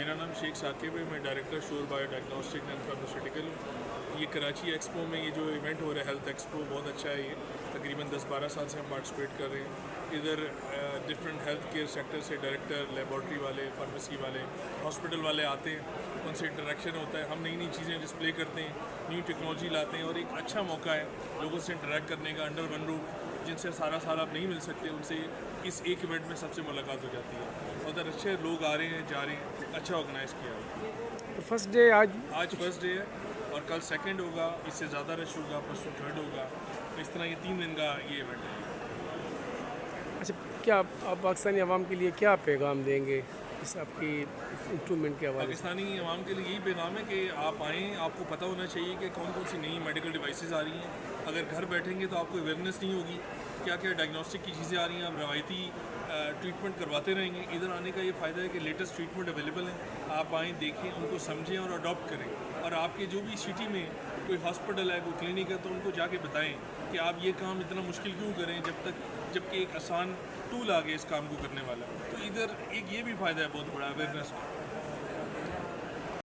میرا نام شیخ ثاقب ہے، میں ڈائریکٹر شور بایو ڈائگنوسٹک اینڈ فارماسیوٹیکل ہوں۔ یہ کراچی ایکسپو میں یہ جو ایونٹ ہو رہا ہے ہیلتھ ایکسپو بہت اچھا ہے۔ یہ تقریباً 10-12 سال سے ہم پارٹیسپیٹ کر رہے ہیں۔ ادھر ڈفرینٹ ہیلتھ کیئر سیکٹر سے ڈائریکٹر، لیبارٹری والے، فارمیسی والے، ہاسپٹل والے آتے ہیں، ان سے انٹریکشن ہوتا ہے، ہم نئی نئی چیزیں ڈسپلے کرتے ہیں، نیو ٹیکنالوجی لاتے ہیں، اور ایک اچھا موقع ہے لوگوں سے انٹریکٹ کرنے کا انڈر ون روف، جن سے سارا سال آپ نہیں مل سکتے، ان سے اس ایک ایونٹ میں سب سے ملاقات ہو جاتی ہے۔ ادھر اچھے لوگ آ رہے ہیں، جا رہے ہیں، اچھا آرگنائز کیا ہے۔ فرسٹ ڈے آج فرسٹ ڈے ہے اور کل سیکنڈ ہوگا، اس سے زیادہ رش ہوگا، پرسوں تھرڈ ہوگا، اس طرح یہ 3 دن کا یہ ایونٹ ہے۔ اچھا، کیا آپ پاکستانی عوام کے لیے کیا پیغام دیں گے اس آپ کی انسٹرومنٹ کے حوالے سے؟ پاکستانی عوام کے لیے یہی پیغام ہے کہ آپ آئیں، آپ کو پتہ ہونا چاہیے کہ کون کون سی نئی میڈیکل ڈیوائسز آ رہی ہیں۔ اگر گھر بیٹھیں گے تو آپ کو اویئرنیس نہیں ہوگی کیا کیا ڈائگنوسٹک کی چیزیں آ رہی ہیں، آپ روایتی ٹریٹمنٹ کرواتے رہیں گے۔ ادھر آنے کا یہ فائدہ ہے کہ لیٹسٹ ٹریٹمنٹ اویلیبل ہیں، آپ آئیں، دیکھیں، ان کو سمجھیں اور اڈاپٹ کریں، اور آپ کے جو بھی سٹی میں کوئی ہاسپٹل ہے، کوئی کلینک ہے، تو ان کو جا کے بتائیں کہ آپ یہ کام اتنا مشکل کیوں کریں جبکہ ایک آسان ٹول آ گیا اس کام کو کرنے والا۔ تو ادھر ایک یہ بھی فائدہ ہے بہت بڑا اویئرنیس کا۔